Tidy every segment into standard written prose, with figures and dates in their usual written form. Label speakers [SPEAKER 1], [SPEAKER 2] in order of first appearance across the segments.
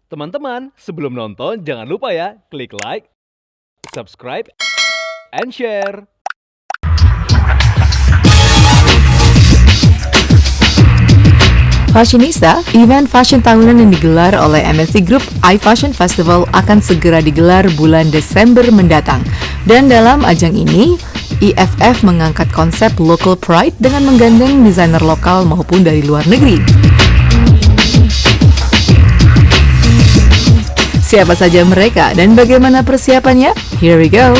[SPEAKER 1] Teman-teman, sebelum nonton jangan lupa ya klik like, subscribe, and share.
[SPEAKER 2] Fashionista, event fashion tahunan yang digelar oleh MSC Group iFashion Festival akan segera digelar bulan Desember mendatang. Dan dalam ajang ini, IFF mengangkat konsep local pride dengan menggandeng desainer lokal maupun dari luar negeri. Siapa saja mereka dan bagaimana persiapannya? Here we go!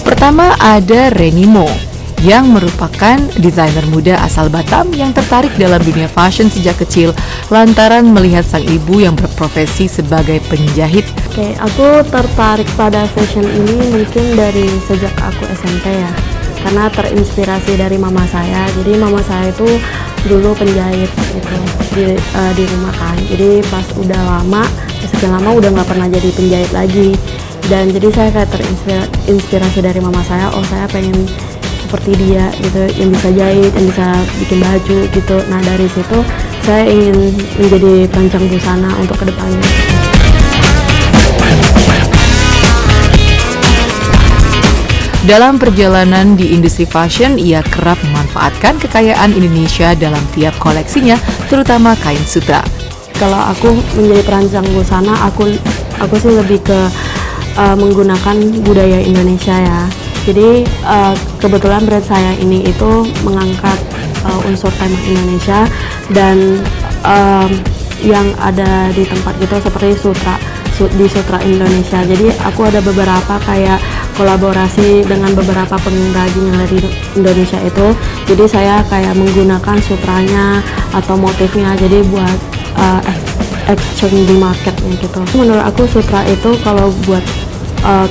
[SPEAKER 2] Pertama ada Renimo, yang merupakan desainer muda asal Batam yang tertarik dalam dunia fashion sejak kecil lantaran melihat sang ibu yang berprofesi sebagai penjahit.
[SPEAKER 3] Oke, aku tertarik pada fashion ini mungkin dari sejak aku SMP ya, karena terinspirasi dari mama saya. Jadi mama saya itu dulu penjahit gitu di rumah kan. Jadi pas udah lama, sekian lama udah nggak pernah jadi penjahit lagi. Dan jadi saya kayak terinspirasi dari mama saya. Oh, saya pengen seperti dia gitu, yang bisa jahit, yang bisa bikin baju gitu. Nah dari situ saya ingin menjadi perancang busana untuk kedepannya.
[SPEAKER 2] Dalam perjalanan di industri fashion, ia kerap memanfaatkan kekayaan Indonesia dalam tiap koleksinya, terutama kain sutra.
[SPEAKER 3] Kalau aku menjadi perancang busana, aku sih lebih ke menggunakan budaya Indonesia ya. Jadi kebetulan brand saya ini itu mengangkat unsur tema Indonesia dan yang ada di tempat gitu seperti di sutra Indonesia. Jadi aku ada beberapa kayak kolaborasi dengan beberapa pengrajin yang dari Indonesia itu. Jadi saya kayak menggunakan sutranya atau motifnya jadi buat exchange di marketnya gitu. Menurut aku sutra itu kalau buat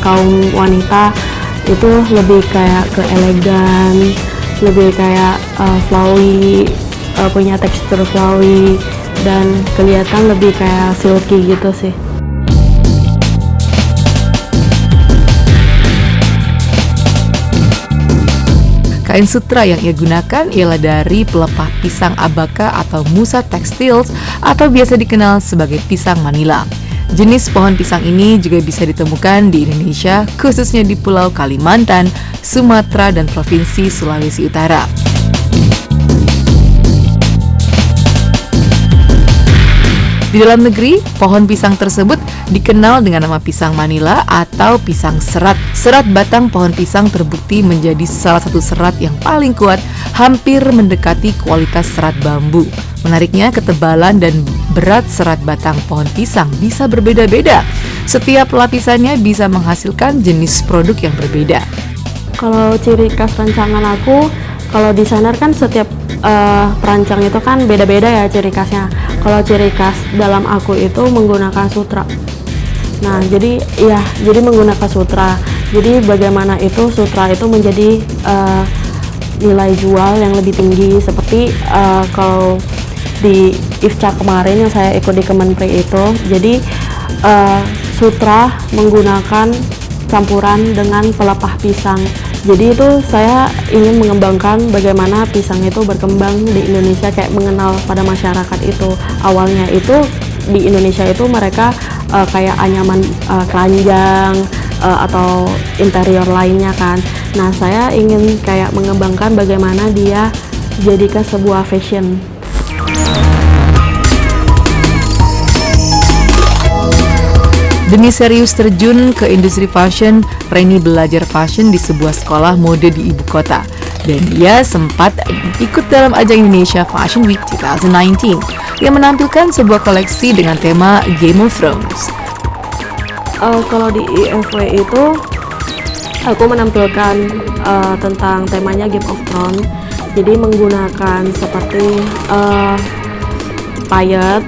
[SPEAKER 3] kaum wanita itu lebih kayak ke elegan, lebih kayak flowy, punya tekstur flowy dan kelihatan lebih kayak silky gitu sih.
[SPEAKER 2] Kain sutra yang ia gunakan ialah dari pelepah pisang abaka atau Musa Textiles atau biasa dikenal sebagai pisang Manila. Jenis pohon pisang ini juga bisa ditemukan di Indonesia, khususnya di Pulau Kalimantan, Sumatera, dan Provinsi Sulawesi Utara. Di dalam negeri, pohon pisang tersebut dikenal dengan nama pisang Manila atau pisang serat. Serat batang pohon pisang terbukti menjadi salah satu serat yang paling kuat, hampir mendekati kualitas serat bambu. Menariknya, ketebalan dan berat serat batang pohon pisang bisa berbeda-beda. Setiap lapisannya bisa menghasilkan jenis produk yang berbeda.
[SPEAKER 3] Kalau ciri khas rancangan aku, kalau desainer kan setiap perancang itu kan beda-beda ya ciri khasnya. Kalau ciri khas dalam aku itu menggunakan sutra. Nah, jadi menggunakan sutra. Jadi bagaimana itu sutra itu menjadi nilai jual yang lebih tinggi. Seperti kalau di IFCA kemarin yang saya ikut di Kemenpri itu, jadi sutra menggunakan campuran dengan pelepah pisang. Jadi itu saya ingin mengembangkan bagaimana pisang itu berkembang di Indonesia, kayak mengenal pada masyarakat itu. Awalnya itu di Indonesia itu mereka kayak anyaman keranjang atau interior lainnya kan. Nah saya ingin kayak mengembangkan bagaimana dia jadikan sebuah fashion.
[SPEAKER 2] Demi serius terjun ke industri fashion, Reni belajar fashion di sebuah sekolah mode di ibu kota. Dan dia sempat ikut dalam ajang Indonesia Fashion Week 2019 yang menampilkan sebuah koleksi dengan tema Game of Thrones.
[SPEAKER 3] Kalau di IFW itu, aku menampilkan tentang temanya Game of Thrones. Jadi menggunakan seperti payet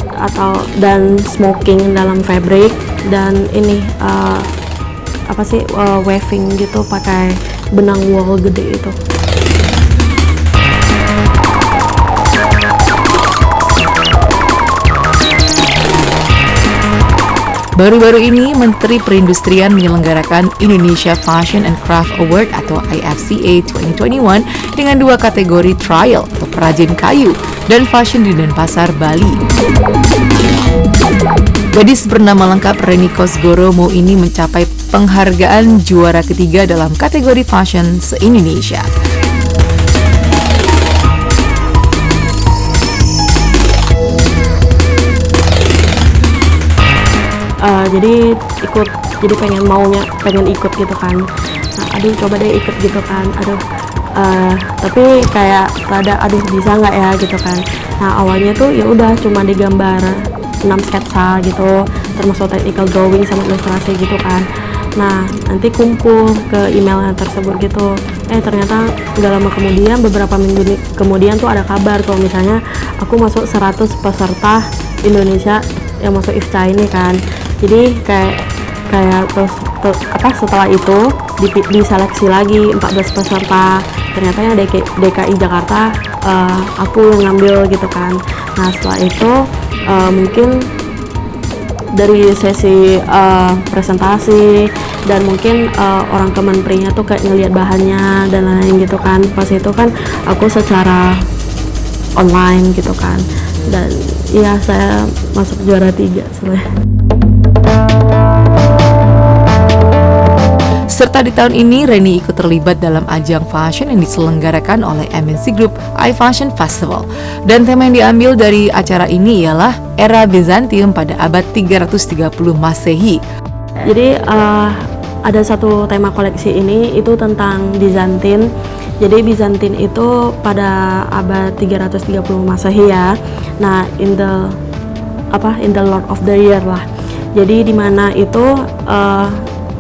[SPEAKER 3] dan smoking dalam fabric dan ini weaving gitu pakai benang wool gede itu.
[SPEAKER 2] Baru-baru ini, Menteri Perindustrian menyelenggarakan Indonesia Fashion and Craft Award atau IFCA 2021 dengan 2 kategori trial atau perajin kayu dan fashion di Denpasar, Bali. Gadis bernama lengkap Reni Kosgoromo ini mencapai penghargaan juara ketiga dalam kategori fashion se-Indonesia.
[SPEAKER 3] Jadi pengen ikut gitu kan. Nah, coba deh ikut gitu kan. Tapi kayak rada bisa nggak ya gitu kan. Nah, awalnya tuh ya udah cuma digambar 6 sketsa gitu, termasuk technical drawing sama ilustrasi gitu kan. Nah, nanti kumpul ke emailnya tersebut gitu. Ternyata nggak lama kemudian, beberapa minggu kemudian tuh ada kabar kalau misalnya aku masuk 100 peserta Indonesia yang masuk IFCA ini kan. Jadi kayak setelah itu diseleksi lagi 14 peserta. Ternyata yang DKI Jakarta aku yang ngambil gitu kan. Nah, setelah itu mungkin dari sesi presentasi dan mungkin orang kementerinya tuh kayak ngelihat bahannya dan lain-lain gitu kan. Pas itu kan aku secara online gitu kan, dan iya saya masuk juara 3 sebenarnya.
[SPEAKER 2] Serta di tahun ini, Reni ikut terlibat dalam ajang fashion yang diselenggarakan oleh MNC Group iFashion Festival. Dan tema yang diambil dari acara ini ialah era Bizantium pada abad 330 Masehi.
[SPEAKER 3] Jadi ada satu tema koleksi ini itu tentang Bizantin. Jadi Bizantin itu pada abad 330 Masehi ya. Nah, in the Lord of the Year lah. Jadi di mana itu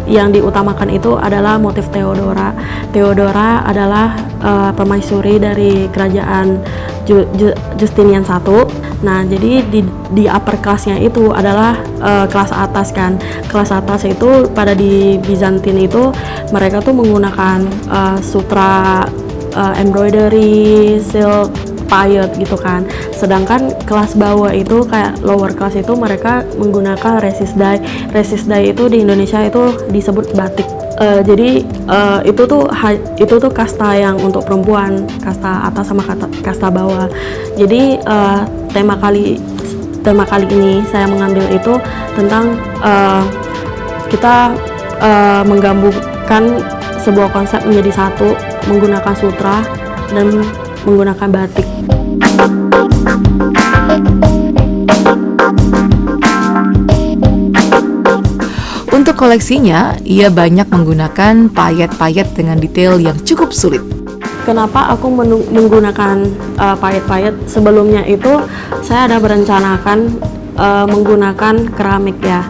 [SPEAKER 3] yang diutamakan itu adalah motif Theodora. Theodora adalah permaisuri dari kerajaan Justinian I. Nah, jadi di upper class-nya itu adalah kelas atas kan. Kelas atas itu pada di Bizantin itu mereka tuh menggunakan sutra, embroidery, silk, payet gitu kan. Sedangkan kelas bawah itu kayak lower class itu mereka menggunakan resist dye. Resist dye itu di Indonesia itu disebut batik. Jadi itu tuh kasta yang untuk perempuan, kasta atas sama kasta bawah. Jadi tema kali ini saya mengambil itu tentang kita menggabungkan sebuah konsep menjadi satu menggunakan sutra dan menggunakan batik.
[SPEAKER 2] Untuk koleksinya, ia banyak menggunakan payet-payet dengan detail yang cukup sulit.
[SPEAKER 3] Kenapa aku menggunakan payet-payet? Sebelumnya itu saya ada berencanakan menggunakan keramik ya.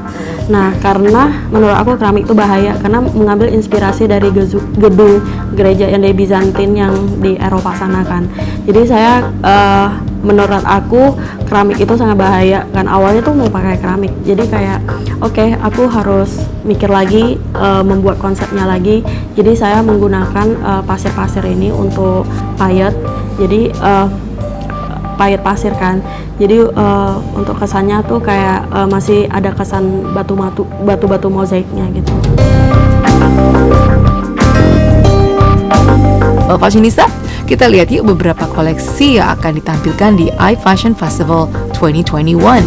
[SPEAKER 3] Nah, karena menurut aku keramik itu bahaya karena mengambil inspirasi dari gedung gereja yang dari Bizantin yang di Eropa sana kan. Jadi saya menurut aku keramik itu sangat bahaya kan. Awalnya tuh mau pakai keramik. Jadi kayak oke, aku harus mikir lagi, membuat konsepnya lagi. Jadi saya menggunakan pasir-pasir ini untuk payet. Jadi payet pasir kan. Jadi untuk kesannya tuh kayak masih ada kesan batu-batu mozaiknya gitu.
[SPEAKER 2] Fashionista, kita lihat yuk beberapa koleksi yang akan ditampilkan di iFashion Festival 2021.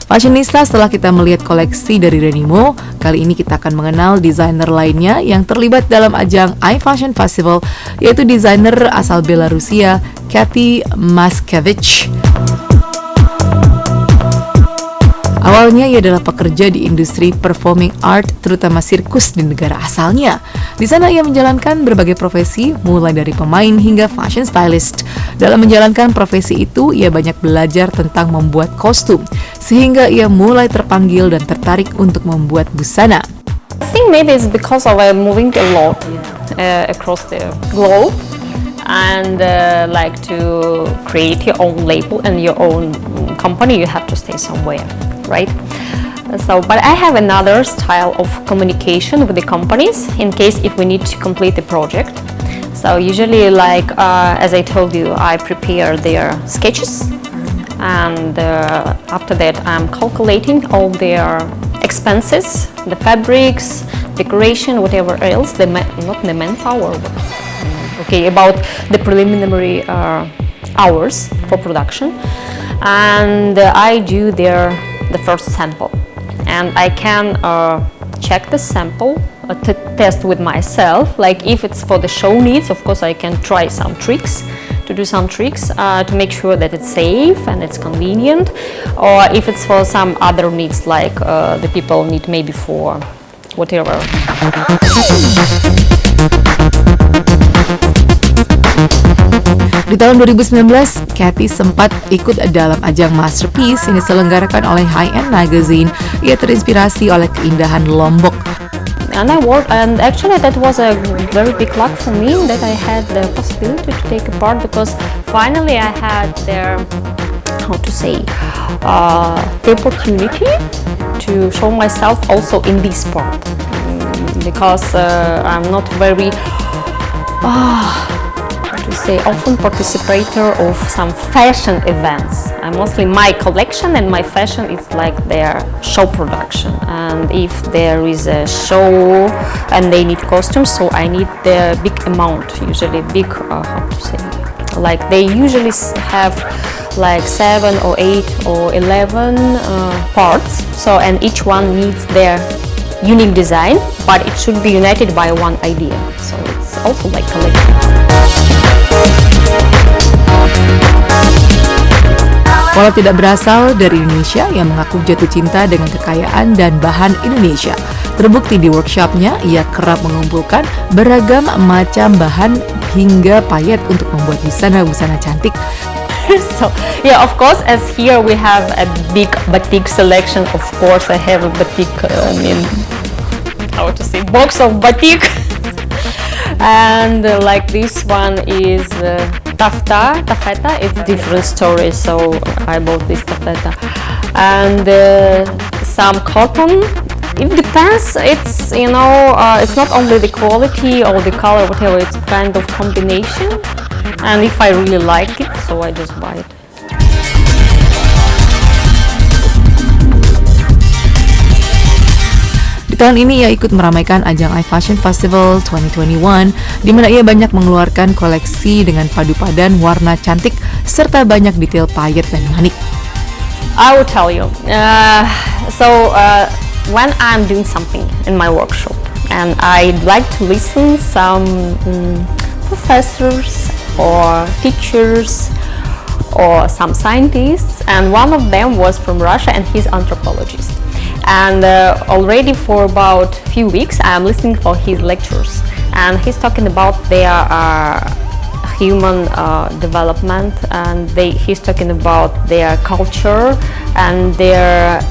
[SPEAKER 2] Fashionista, setelah kita melihat koleksi dari Renimo, kali ini kita akan mengenal desainer lainnya yang terlibat dalam ajang iFashion Festival, yaitu desainer asal Belarusia, Kathy Maskevich. Awalnya ia adalah pekerja di industri performing art, terutama sirkus di negara asalnya. Di sana ia menjalankan berbagai profesi, mulai dari pemain hingga fashion stylist. Dalam menjalankan profesi itu, ia banyak belajar tentang membuat kostum, sehingga ia mulai terpanggil dan tertarik untuk membuat busana.
[SPEAKER 4] I think maybe it's because of moving a lot across the globe and like to create your own label and your own company, you have to stay somewhere, right? So, but I have another style of communication with the companies in case if we need to complete the project. So usually, like as I told you, I prepare their sketches, and after that I'm calculating all their expenses, the fabrics, decoration, whatever else, not the manpower, but, okay, about the preliminary hours for production, and I do the first sample. And I can check the sample, test with myself. Like if it's for the show needs, of course I can try some tricks, to do some tricks to make sure that it's safe and it's convenient. Or if it's for some other needs, like the people need maybe for whatever.
[SPEAKER 2] Di tahun 2019, Kathy sempat ikut dalam ajang Masterpiece yang diselenggarakan oleh High End Magazine. Ia terinspirasi oleh keindahan Lombok.
[SPEAKER 4] And I worked, and actually that was a very big luck for me that I had the possibility to take a part, because finally I had the opportunity to show myself also in this part, because I'm not very often participator of some fashion events. Mostly my collection and my fashion is like their show production, and if there is a show and they need costumes, so I need the big amount, usually big like they usually have like 7 or 8 or 11 parts, so and each one needs their unique design, but it should be united by one idea, so it's also like collecting.
[SPEAKER 2] Walau tidak berasal dari Indonesia, ia mengaku jatuh cinta dengan kekayaan dan bahan Indonesia. Terbukti di workshopnya, ia kerap mengumpulkan beragam macam bahan hingga payet untuk membuat busana-busana cantik.
[SPEAKER 4] So yeah, of course, as here we have a big batik selection. Of course, I have a batik, box of batik. And like this one is taffeta. It's different story, so I bought this taffeta. And some cotton. It depends. It's it's not only the quality or the color, whatever. It's kind of combination. And if I really like it, so I just buy it.
[SPEAKER 2] Di tahun ini ia ikut meramaikan ajang iFashion Festival 2021, di mana ia banyak mengeluarkan koleksi dengan padu padan warna cantik serta banyak detail payet dan manik.
[SPEAKER 4] I will tell you. When I'm doing something in my workshop, and I'd like to listen some professors or teachers or some scientists, and one of them was from Russia, and he's anthropologist. And already for about few weeks I'm listening for his lectures, and he's talking about their human development, and he's talking about their culture and their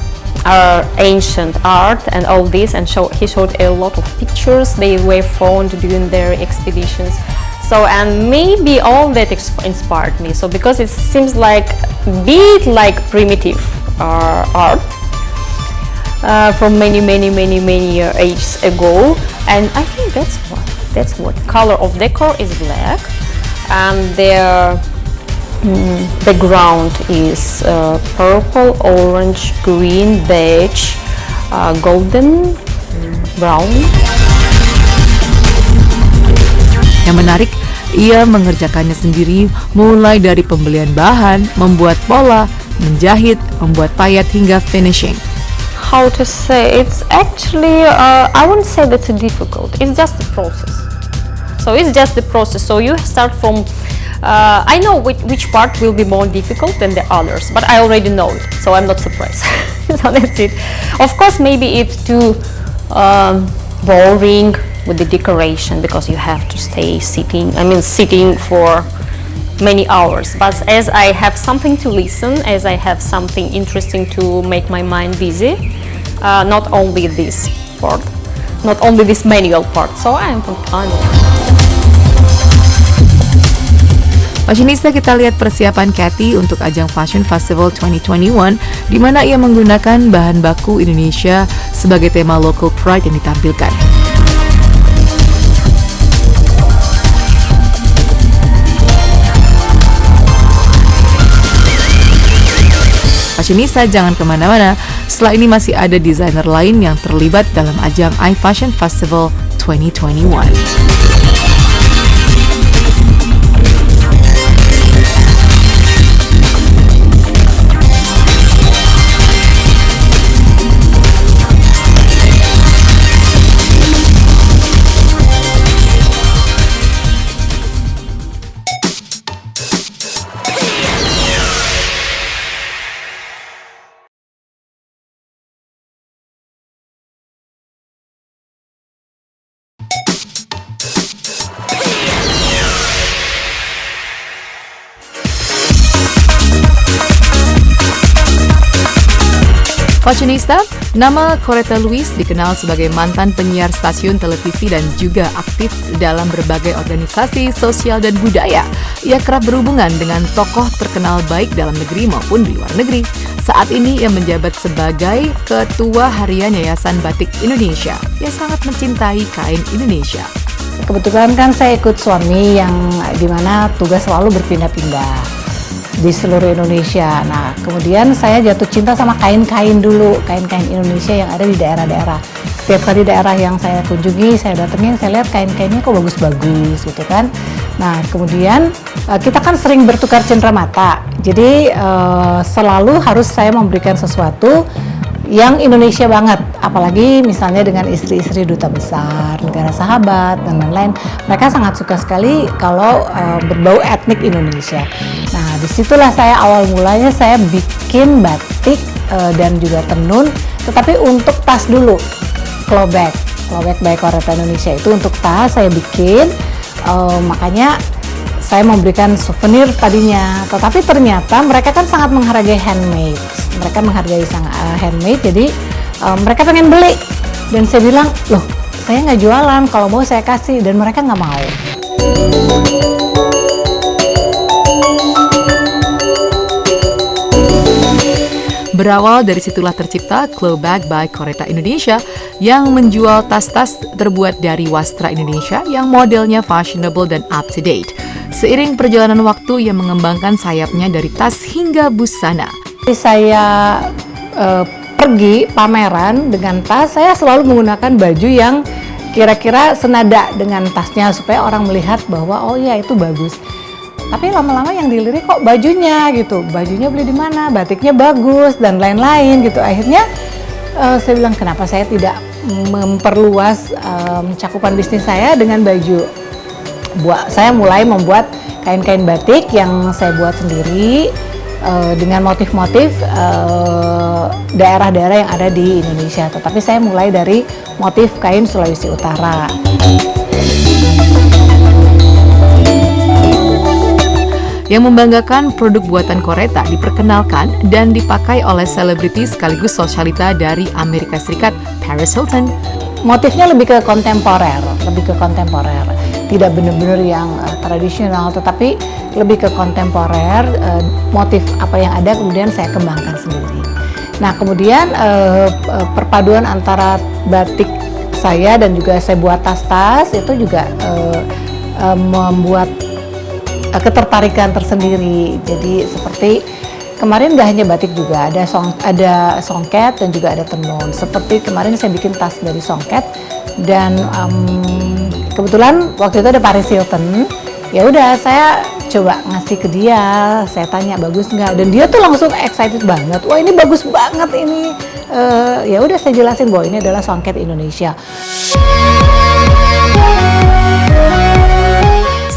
[SPEAKER 4] ancient art and all this, and he showed a lot of pictures they were found during their expeditions. So, and maybe all that inspired me. So because it seems like a bit like primitive art from many ages ago, and I think that's what color of decor is black, and their background is purple, orange, green, beige, golden, brown.
[SPEAKER 2] Yang menarik, ia mengerjakannya sendiri, mulai dari pembelian bahan, membuat pola, menjahit, membuat payet hingga finishing.
[SPEAKER 4] How to say? It's actually I wouldn't say that's difficult. It's just the process. So it's just the process. So you start from I know which part will be more difficult than the others, but I already know it, so I'm not surprised. So that's it. Of course, maybe it's too boring with the decoration because you have to stay sitting for many hours. But as I have something to listen, as I have something interesting to make my mind busy, not only this part, not only this manual part, so I am fine.
[SPEAKER 2] Fashionista, kita lihat persiapan Cathy untuk ajang Fashion Festival 2021, di mana ia menggunakan bahan baku Indonesia sebagai tema local pride yang ditampilkan. Fashionista, jangan kemana-mana, setelah ini masih ada desainer lain yang terlibat dalam ajang iFashion Festival 2021. Fashionista, nama Coretta Lewis dikenal sebagai mantan penyiar stasiun televisi dan juga aktif dalam berbagai organisasi sosial dan budaya. Ia kerap berhubungan dengan tokoh terkenal baik dalam negeri maupun di luar negeri. Saat ini ia menjabat sebagai Ketua Harian Yayasan Batik Indonesia. Ia sangat mencintai kain Indonesia.
[SPEAKER 5] Kebetulan kan saya ikut suami yang dimana tugas selalu berpindah-pindah di seluruh Indonesia. Nah, kemudian saya jatuh cinta sama kain-kain dulu, kain-kain Indonesia yang ada di daerah-daerah. Setiap kali daerah yang saya kunjungi, saya datengin, saya lihat kain-kainnya kok bagus-bagus gitu kan. Nah, kemudian kita kan sering bertukar cenderamata. Jadi selalu harus saya memberikan sesuatu yang Indonesia banget, apalagi misalnya dengan istri-istri duta besar, negara sahabat, dan lain-lain. Mereka sangat suka sekali kalau berbau etnik Indonesia. Nah, disitulah saya awal mulanya saya bikin batik dan juga tenun, tetapi untuk tas dulu, Klobek by Coretta Indonesia itu untuk tas saya bikin, makanya saya memberikan souvenir tadinya, tetapi ternyata mereka kan sangat menghargai handmade. Mereka menghargai handmade, jadi mereka pengen beli. Dan saya bilang, loh saya nggak jualan, kalau mau saya kasih, dan mereka nggak mau.
[SPEAKER 2] Berawal dari situlah tercipta Klobek by Coretta Indonesia yang menjual tas-tas terbuat dari wastra Indonesia yang modelnya fashionable dan up-to-date. Seiring perjalanan waktu, ia mengembangkan sayapnya dari tas hingga busana.
[SPEAKER 5] Saya pergi pameran dengan tas, saya selalu menggunakan baju yang kira-kira senada dengan tasnya supaya orang melihat bahwa oh iya itu bagus. Tapi lama-lama yang dilirik kok bajunya gitu, bajunya beli di mana, batiknya bagus dan lain-lain gitu. Akhirnya saya bilang kenapa saya tidak memperluas cakupan bisnis saya dengan baju. Saya mulai membuat kain-kain batik yang saya buat sendiri dengan motif-motif daerah-daerah yang ada di Indonesia. Tetapi saya mulai dari motif kain Sulawesi Utara.
[SPEAKER 2] Yang membanggakan, produk buatan Coretta diperkenalkan dan dipakai oleh selebriti sekaligus sosialita dari Amerika Serikat, Paris Hilton.
[SPEAKER 5] Motifnya lebih ke kontemporer. Tidak benar-benar yang tradisional, tetapi lebih ke kontemporer. Motif apa yang ada kemudian saya kembangkan sendiri. Nah, kemudian perpaduan antara batik saya dan juga saya buat tas-tas itu juga membuat ketertarikan tersendiri. Jadi seperti kemarin nggak hanya batik juga, ada songket dan juga ada tenun. Seperti kemarin saya bikin tas dari songket dan kebetulan waktu itu ada Paris Hilton. Ya udah saya coba ngasih ke dia, saya tanya bagus nggak, dan dia tuh langsung excited banget. Wah ini bagus banget ini. Ya udah saya jelasin bahwa ini adalah songket Indonesia.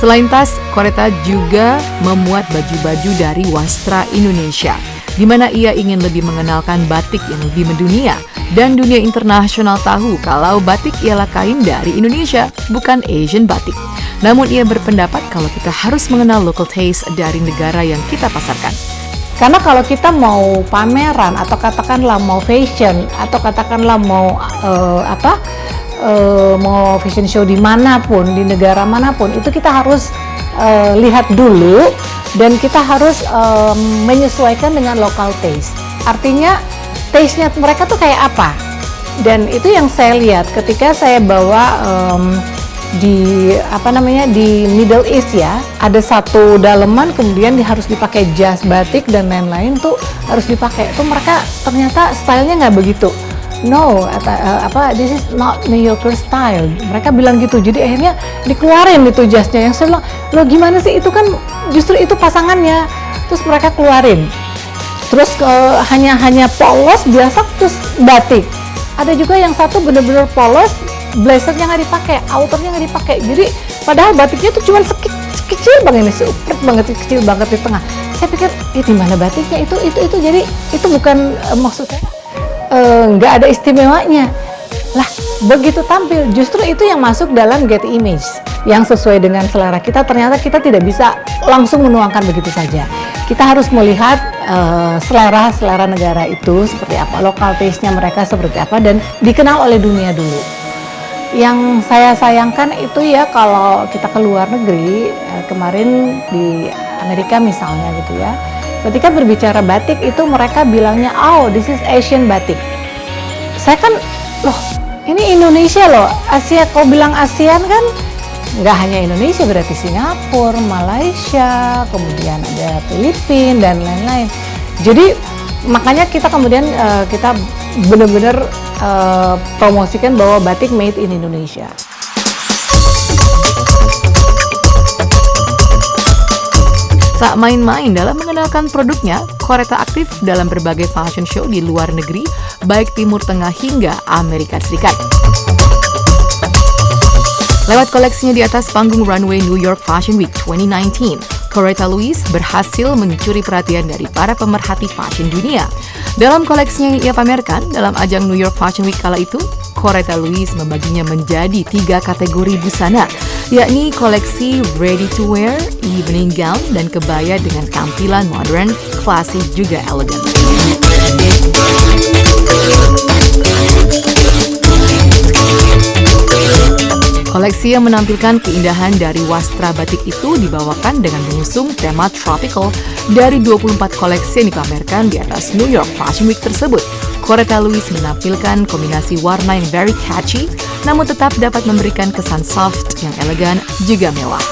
[SPEAKER 2] Selain tas, Coretta juga memuat baju-baju dari wastra Indonesia. di mana ia ingin lebih mengenalkan batik yang lebih mendunia dan dunia internasional tahu kalau batik ialah kain dari Indonesia, bukan Asian batik. Namun ia berpendapat kalau kita harus mengenal local taste dari negara yang kita pasarkan.
[SPEAKER 5] Karena kalau kita mau pameran atau katakanlah mau fashion atau katakanlah mau mau fashion show dimanapun, di negara manapun, itu kita harus lihat dulu dan kita harus menyesuaikan dengan local taste. Artinya taste-nya mereka tuh kayak apa? Dan itu yang saya lihat ketika saya bawa di Middle East ya, ada satu daleman kemudian harus dipakai jas batik dan lain-lain tuh harus dipakai. Tuh mereka ternyata stylenya nggak begitu. No, this is not New Yorker style. Mereka bilang gitu. Jadi akhirnya dikeluarin itu jasnya. Yang saya bilang, lo gimana sih, itu kan justru itu pasangannya. Terus mereka keluarin. Terus hanya polos biasa terus batik. Ada juga yang satu bener-bener polos, blazernya nggak dipakai, outernya nggak dipakai. Jadi padahal batiknya tuh cuma kecil banget nih, seupret banget, kecil banget di tengah. Saya pikir, di mana batiknya itu. Jadi itu bukan maksudnya nggak ada istimewanya. Lah, begitu tampil, justru itu yang masuk dalam get image yang sesuai dengan selera kita. Ternyata kita tidak bisa langsung menuangkan begitu saja. Kita harus melihat selera negara itu seperti apa, lokal taste-nya mereka seperti apa, dan dikenal oleh dunia dulu. Yang saya sayangkan itu ya kalau kita ke luar negeri, kemarin di Amerika misalnya gitu ya, ketika berbicara batik itu mereka bilangnya, oh this is Asian batik. Saya kan, loh ini Indonesia loh, Asia, kau bilang ASEAN kan nggak hanya Indonesia, berarti Singapura, Malaysia, kemudian ada Filipina dan lain-lain. Jadi makanya kita kemudian kita benar-benar promosikan bahwa batik made in Indonesia.
[SPEAKER 2] Tak main-main dalam mengenalkan produknya, Koreta aktif dalam berbagai fashion show di luar negeri, baik Timur Tengah hingga Amerika Serikat. Lewat koleksinya di atas panggung runway New York Fashion Week 2019, Koreta Louise berhasil mencuri perhatian dari para pemerhati fashion dunia. Dalam koleksinya yang ia pamerkan dalam ajang New York Fashion Week kala itu, Koreta Louise membaginya menjadi 3 kategori busana, yakni koleksi ready to wear, evening gown, dan kebaya dengan tampilan modern, classy juga elegan. Koleksi yang menampilkan keindahan dari wastra batik itu dibawakan dengan mengusung tema tropical dari 24 koleksi yang dipamerkan di atas New York Fashion Week tersebut. Koreta Louise menampilkan kombinasi warna yang very catchy, namun tetap dapat memberikan kesan soft yang elegan juga mewah.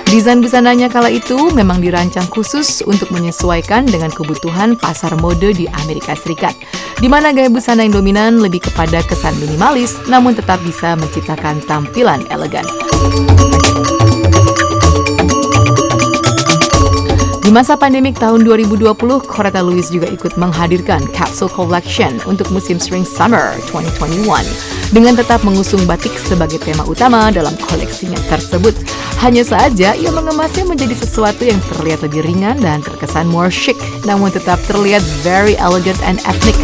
[SPEAKER 2] Desain busananya kala itu memang dirancang khusus untuk menyesuaikan dengan kebutuhan pasar mode di Amerika Serikat, di mana gaya busana yang dominan lebih kepada kesan minimalis, namun tetap bisa menciptakan tampilan elegan. Di masa pandemik tahun 2020, Koreta Louise juga ikut menghadirkan capsule collection untuk musim Spring-Summer 2021 dengan tetap mengusung batik sebagai tema utama dalam koleksinya tersebut. Hanya saja, ia mengemasnya menjadi sesuatu yang terlihat lebih ringan dan terkesan more chic, namun tetap terlihat very elegant and ethnic.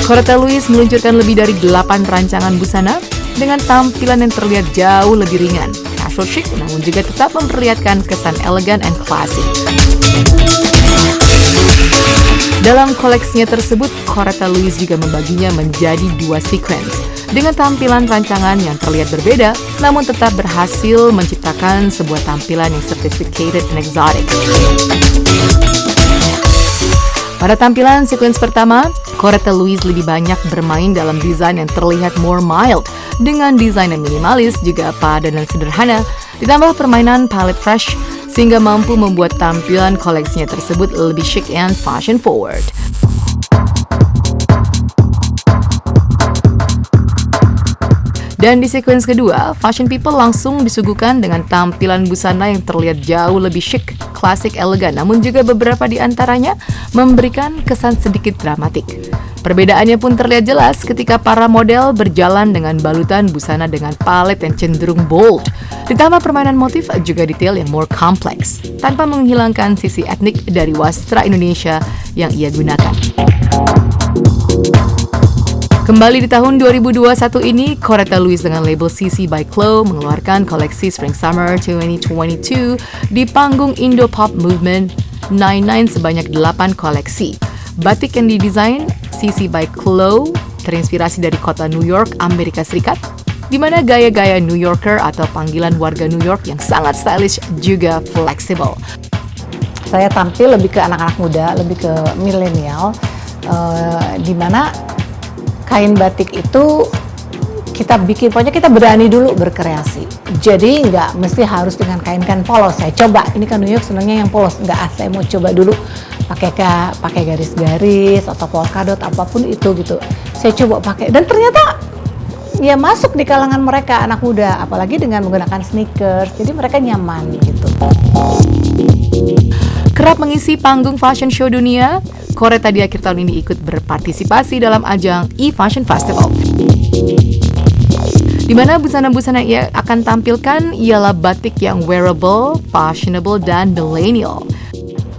[SPEAKER 2] Koreta Louise meluncurkan lebih dari 8 rancangan busana dengan tampilan yang terlihat jauh lebih ringan, casual chic, namun juga tetap memperlihatkan kesan elegan and classy. Dalam koleksinya tersebut, Koreta Louise juga membaginya menjadi 2 sequence dengan tampilan rancangan yang terlihat berbeda, namun tetap berhasil menciptakan sebuah tampilan yang sophisticated and exotic. Pada tampilan sequence pertama, Koreta Louise lebih banyak bermain dalam desain yang terlihat more mild, dengan desain yang minimalis juga padat dan sederhana, ditambah permainan palette fresh, sehingga mampu membuat tampilan koleksinya tersebut lebih chic and fashion forward. Dan di sequence kedua, fashion people langsung disuguhkan dengan tampilan busana yang terlihat jauh lebih chic, klasik, elegan, namun juga beberapa di antaranya memberikan kesan sedikit dramatik. Perbedaannya pun terlihat jelas ketika para model berjalan dengan balutan busana dengan palet yang cenderung bold. Ditambah permainan motif juga detail yang more complex, tanpa menghilangkan sisi etnik dari wastra Indonesia yang ia gunakan. Kembali di tahun 2021 ini, Coretta Louis dengan label CC by Chloe mengeluarkan koleksi Spring Summer 2022 di panggung Indo Pop Movement 99 sebanyak 8 koleksi. Batik yang didesain CC by Chloe terinspirasi dari kota New York, Amerika Serikat, di mana gaya-gaya New Yorker atau panggilan warga New York yang sangat stylish juga fleksibel.
[SPEAKER 5] Saya tampil lebih ke anak-anak muda, lebih ke milenial, di mana kain batik itu kita bikin, pokoknya kita berani dulu berkreasi. Jadi nggak mesti harus dengan kain-kain polos. Saya coba, ini kan New York senangnya yang polos. Nggak, saya mau coba dulu pakai garis-garis atau polkadot apapun itu gitu. Saya coba pakai dan ternyata ya masuk di kalangan mereka anak muda, apalagi dengan menggunakan sneakers. Jadi mereka nyaman gitu.
[SPEAKER 2] Kerap mengisi panggung fashion show dunia, Coretta di akhir tahun ini ikut berpartisipasi dalam ajang E-Fashion Festival. Di mana busana-busana yang ia akan tampilkan ialah batik yang wearable, fashionable, dan millennial.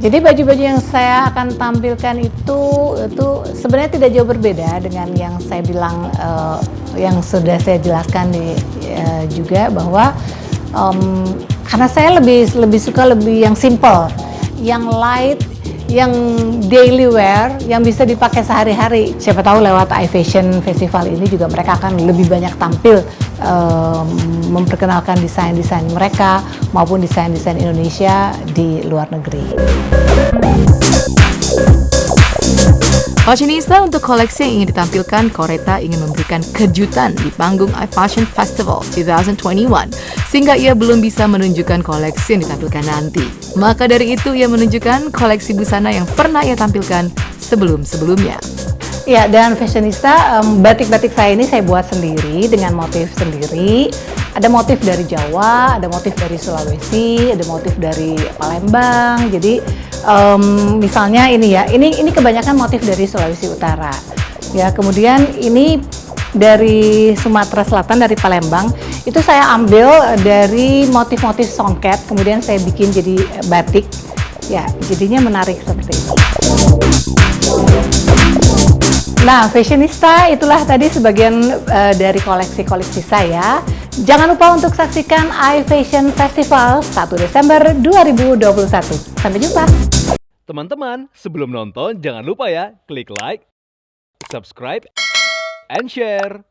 [SPEAKER 5] Jadi baju-baju yang saya akan tampilkan itu sebenarnya tidak jauh berbeda dengan yang saya bilang, yang sudah saya jelaskan juga bahwa karena saya lebih suka yang simple, yang light, yang daily wear, yang bisa dipakai sehari-hari. Siapa tahu lewat iFashion Festival ini juga mereka akan lebih banyak tampil memperkenalkan desain-desain mereka maupun desain-desain Indonesia di luar negeri.
[SPEAKER 2] Fashionista untuk koleksi yang ingin ditampilkan, Coretta ingin memberikan kejutan di panggung iFashion Festival 2021, sehingga ia belum bisa menunjukkan koleksi yang ditampilkan nanti. Maka dari itu ia menunjukkan koleksi busana yang pernah ia tampilkan sebelum-sebelumnya.
[SPEAKER 5] Ya, dan fashionista, batik-batik saya ini saya buat sendiri dengan motif sendiri. Ada motif dari Jawa, ada motif dari Sulawesi, ada motif dari Palembang. Jadi misalnya ini ya, ini kebanyakan motif dari Sulawesi Utara. Ya, kemudian ini dari Sumatera Selatan, dari Palembang. Itu saya ambil dari motif-motif songket, kemudian saya bikin jadi batik. Ya, jadinya menarik seperti itu. Nah, fashionista itulah tadi sebagian dari koleksi-koleksi saya. Jangan lupa untuk saksikan iFashion Festival 1 Desember 2021. Sampai jumpa.
[SPEAKER 1] Teman-teman, sebelum nonton jangan lupa ya klik like, subscribe, and share.